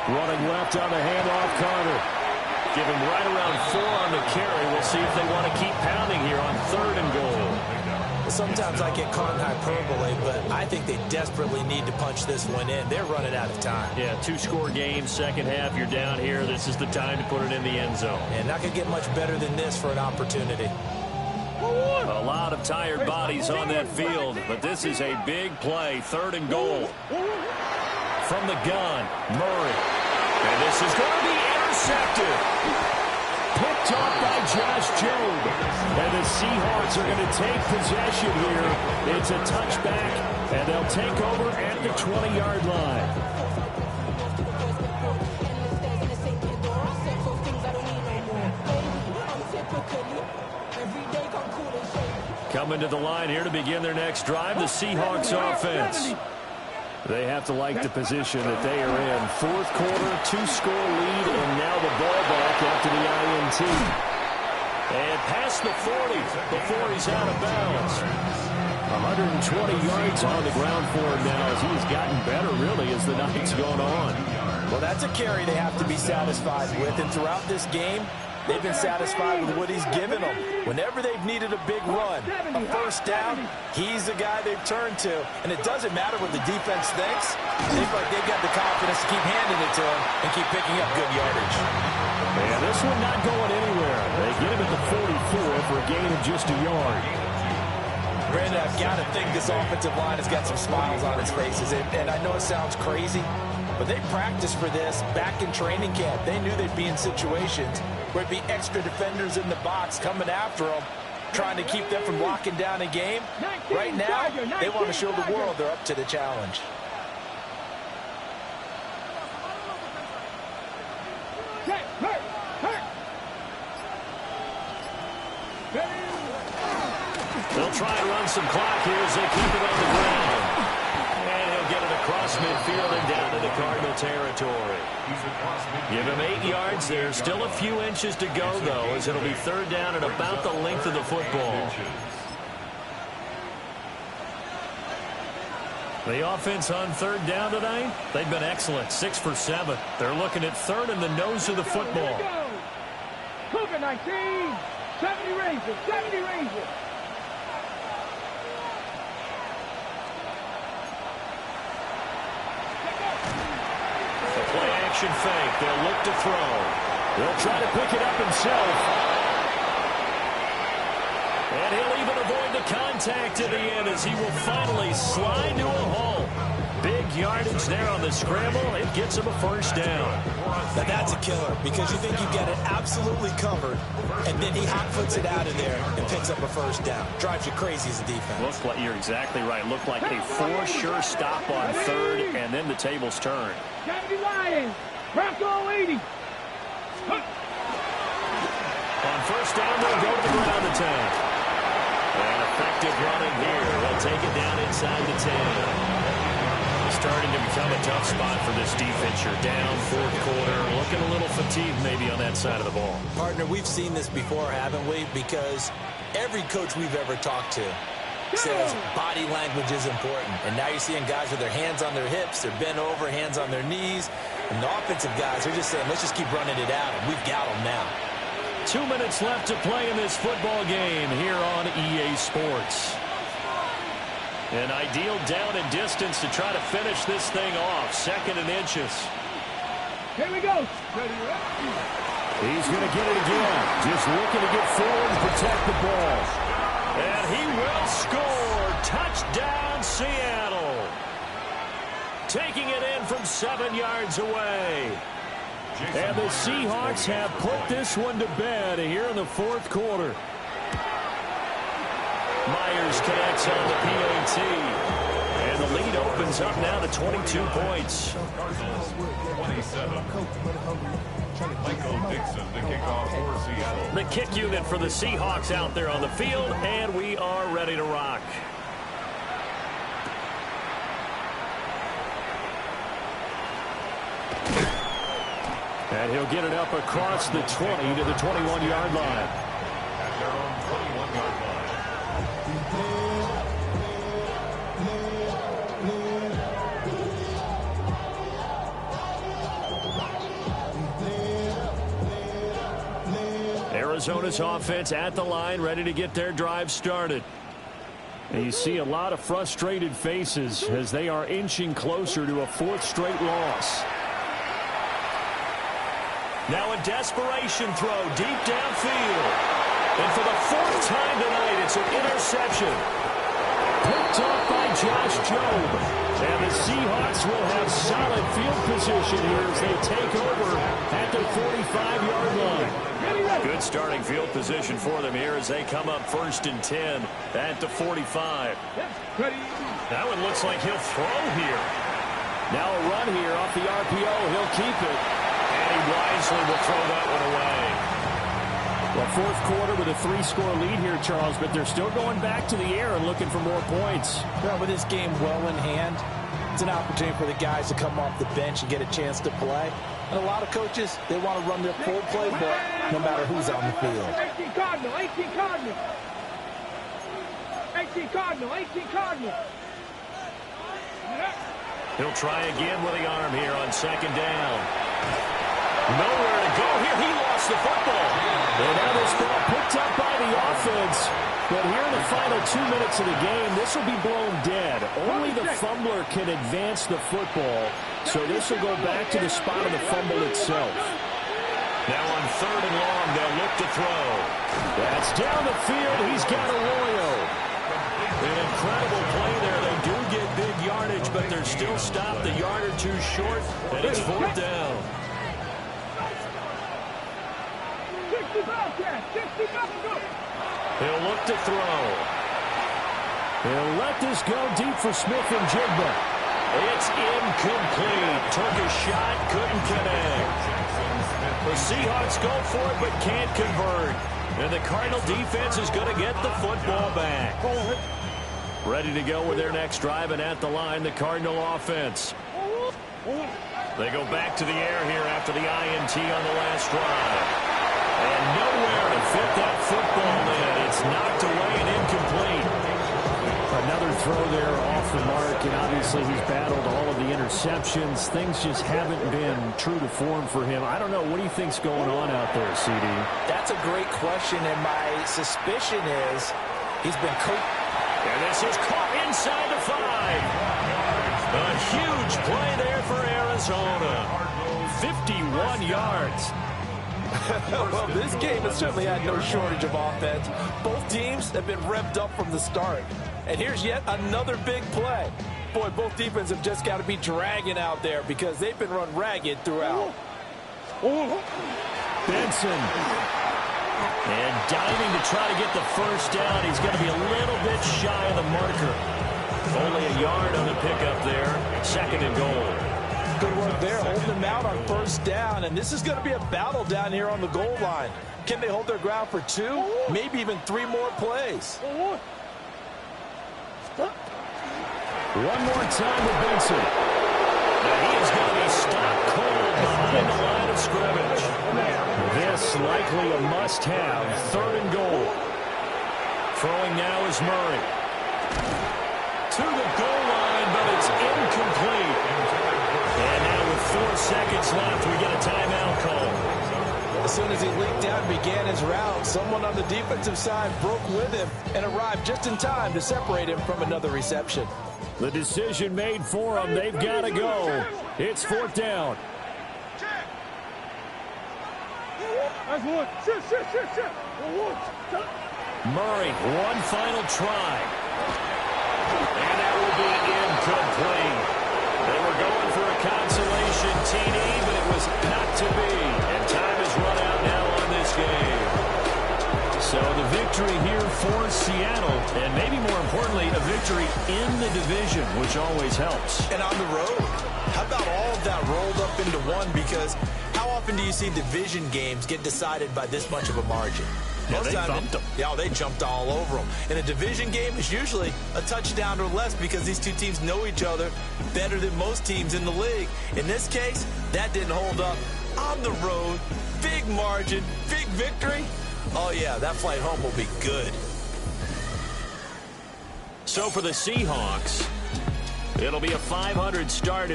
Running left on the handoff, Carter.
Give him right around 4 on the carry. We'll see if they want to keep pounding here on 3rd and goal.
Sometimes I get caught in hyperbole, but I think they desperately need to punch this one in. They're running out of time.
Yeah, 2-score game, second half, you're down here. This is the time to put it in the end zone.
And not going to get much better than this for an opportunity.
A lot of tired bodies on that field, but this is a big play, 3rd and goal. From the gun, Murray. And this is going to be intercepted.
Picked off by Josh Jobe. And the Seahawks are going to take possession here. It's a touchback, and they'll take over at the 20-yard line.
Coming to the line here to begin their next drive, the Seahawks offense.
They have to like the position that they are in. 4th quarter, 2-score lead, and now the ball back after the INT.
And past the 40 before he's out of bounds.
120 yards on the ground for him now as he's gotten better, really, as the night's gone on.
Well, that's a carry they have to be satisfied with, and throughout this game, they've been satisfied with what he's given them. Whenever they've needed a big run, a first down, he's the guy they've turned to. And it doesn't matter what the defense thinks. They've got the confidence to keep handing it to him and keep picking up good yardage.
And this one not going anywhere. They get him at the 44 for a gain of just a yard.
Brandon, I've got to think this offensive line has got some smiles on its faces. And I know it sounds crazy, but they practiced for this back in training camp. They knew they'd be in situations where it'd be extra defenders in the box coming after them, trying to keep them from locking down a game. Right now, they want to show the world they're up to the challenge.
some clock here as they keep it on the ground. And he'll get it across midfield and down into Cardinal territory. Give him 8 yards there. Still a few inches to go, though, as it'll be third down at about the length of the football. The offense on third down tonight, they've been excellent, 6 for 7. They're looking at third in the nose of the football.
Cougar 19, 70 Rangers, 70 Rangers.
The play action fake, they'll look to throw.
They'll try to pick it up himself.
And he'll even avoid the contact in the end as he will finally slide to a hole. Big yardage there on the scramble. It gets him a first down.
Now that's a killer because you think you get it absolutely covered, and then he hot-foots it out of there and picks up a first down. Drives you crazy as a defense.
Looks like you're exactly right. Looked like a for-sure stop on third, and then the tables turn.
70 Lions, Bronco 80.
On first down, they'll go to the ground attack. And effective running here. They'll take it down inside the 10. Starting to become a tough spot for this defense. You're down fourth quarter. Looking a little fatigued maybe on that side of the ball.
Partner, we've seen this before, haven't we? Because every coach we've ever talked to says body language is important. And now you're seeing guys with their hands on their hips. They're bent over, hands on their knees. And the offensive guys are just saying, let's just keep running it out. And we've got them now.
2 minutes left to play in this football game here on EA Sports. An ideal down and distance to try to finish this thing off. 2nd and inches.
Here we go.
He's going to get it again. Just looking to get forward and protect the ball.
And he will score. Touchdown, Seattle. Taking it in from 7 yards away. And the Seahawks have put this one to bed here in the fourth quarter. Myers connects on the PAT. And the lead opens up now to 22 points.
Cardinals, 27. Michael Dixon, the kickoff for Seattle.
The kick unit for the Seahawks out there on the field, and we are ready to rock. And he'll get it up across the 20 to the 21-yard line.
At their own 21-yard line.
Arizona's offense at the line, ready to get their drive started.
And you see a lot of frustrated faces as they are inching closer to a 4th straight loss.
Now a desperation throw deep downfield. And for the 4th time tonight, it's an interception. Picked off by Josh Jobe. And the Seahawks will have solid field position here as they take over at the 45-yard line. Good starting field position for them here as they come up 1st and 10 at the 45. That one looks like he'll throw here.
Now a run here off the RPO. He'll keep it.
And he wisely will throw that one away.
Well, fourth quarter with a 3-score lead here, Charles, but they're still going back to the air and looking for more points.
Well, with this game well in hand, it's an opportunity for the guys to come off the bench and get a chance to play. And a lot of coaches, they want to run their full playbook no matter who's on the field.
18 Cardinal, 18 Cardinal. 18 Cardinal, 18 Cardinal.
He'll try again with the arm here on 2nd down. Nowhere to go here. He lost the football.
And now this ball picked up by the offense. But here in the final 2 minutes of the game, this will be blown dead. Only the fumbler can advance the football. So this will go back to the spot of the fumble itself.
Now on 3rd and long, they'll look to throw.
That's down the field. He's got Arroyo.
An incredible play there. They do get big yardage, but they're still stopped a yard or two short, and it's 4th down.
60 Bobcats, 60 Bobcats.
He'll look to throw.
He'll let this go deep for Smith and Jigba.
It's incomplete. Took a shot, couldn't connect. The Seahawks go for it, but can't convert. And the Cardinal defense is going to get the football back.
Ready to go with their next drive, and at the line, the Cardinal offense. They go back to the air here after the INT on the last drive. And nowhere to fit that football in. It's knocked away and incomplete.
Another throw there off the mark, and obviously he's battled all of the interceptions. Things just haven't been true to form for him. I don't know. What do you think's going on out there, CD?
That's a great question, and my suspicion is he's been coached.
And this is caught inside the 5. A huge play there for Arizona. 51 yards.
Well, this game has certainly had no shortage of offense. Both teams have been revved up from the start. And here's yet another big play. Boy, both defenses have just got to be dragging out there because they've been run ragged throughout.
Benson.
And diving to try to get the first down. He's going to be a little bit shy of the marker. Only a yard on the pickup there. 2nd and goal.
Good work there, holding them out on first down. And this is going to be a battle down here on the goal line. Can they hold their ground for 2, maybe even 3 more plays?
One more time with Benson.
Now he is going to be stopped cold behind the line of scrimmage.
This likely a must-have. 3rd and goal.
Throwing now is Murray. To the goal line, but it's incomplete. And now with 4 seconds left, we get a timeout call.
As soon as he leaped down and began his route, someone on the defensive side broke with him and arrived just in time to separate him from another reception.
The decision made for them. They've got to go. It's 4th down.
Murray, one final try. And that will be incomplete. They were going for a consolation TD, but it was not to be. And time is run out now on this game.
So the victory here for Seattle, and maybe more importantly, a victory in the division, which always helps.
And on the road, how about all of that rolled up into one? Because how often do you see division games get decided by this much of a margin?
Yeah, they thumped them.
Yeah, they jumped all over them. In a division game, it's usually a touchdown or less because these two teams know each other better than most teams in the league. In this case, that didn't hold up. On the road, big margin, big victory. Oh, yeah, that flight home will be good.
So for the Seahawks, it'll be a 500 start.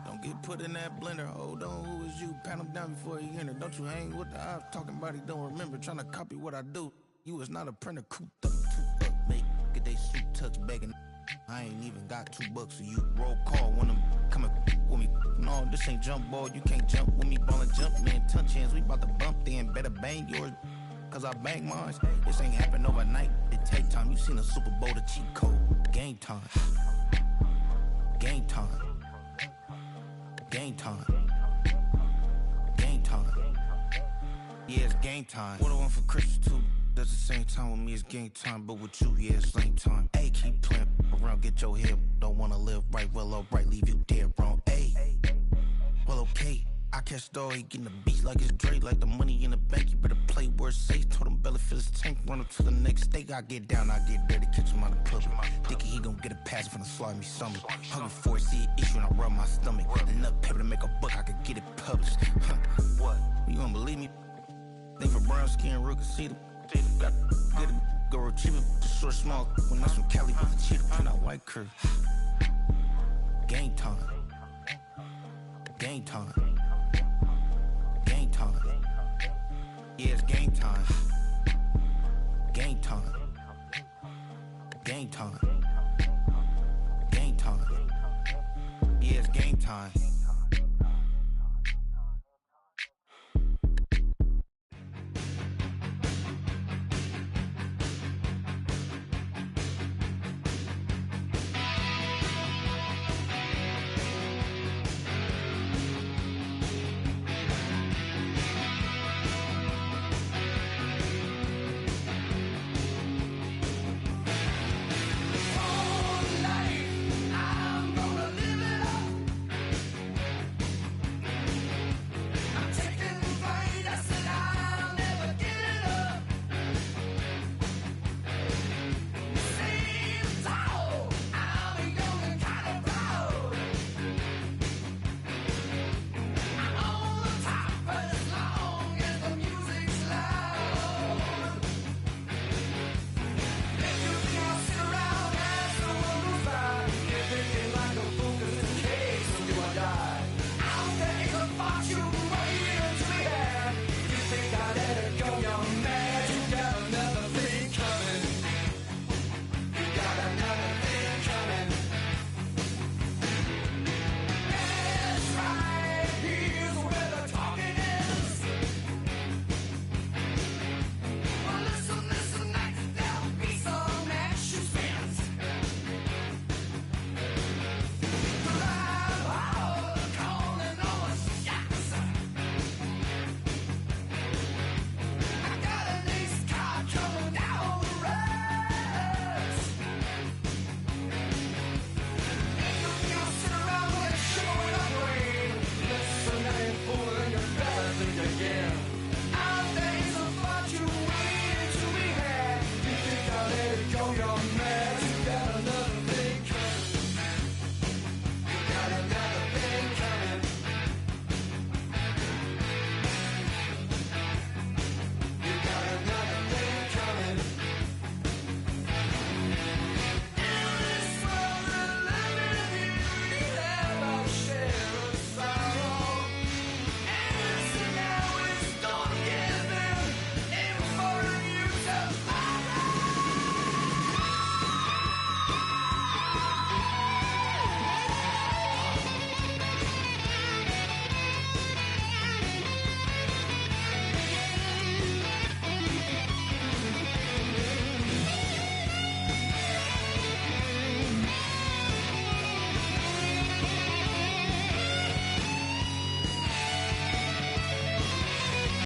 Don't get put in that blender. Hold on, who is you? Pat him down before he enter. Don't you hang with the ops talking about he don't remember. Trying to copy what I do. You is not a printer. Cooped up, too up, make get they suit tucks begging. I ain't even got $2, so you roll call when I'm coming with me. No, this ain't jump ball. You can't jump with me. Ballin' jump, man. Touch hands. We about to bump then. Better bang yours, cause I bang mine. This ain't happen overnight. It take time. You seen a Super Bowl, the cheat code. Game time. Game time. Game time. Game time. Yeah, it's game time. What I want for Christmas too. That's the same time with me, it's game time. But with you, yeah, it's same time. Hey, keep playing around, get your head. Don't wanna live right, well, alright, leave you dead wrong. Hey, well, okay. I catch the dog, he getting the beat like it's Dre. Like the money in the bank, you better play where it's safe. Told him Bella fill his tank, run up to the next state. I get down, I get dirty, catch him on the public. Thinking he gon' get a pass from the slimy summer. Hungry for it, see an issue and I rub my stomach. Enough paper to make a book, I could get it published. What? You don't believe me? Think for brown skin, real can see them. Got get it, go retrieve it, short, small. When that's from Cali with the cheetah, and out white curve. Game time. Game time. Game time. Yeah, it's game time. Game time. Game time. Game time. Yeah, it's game time.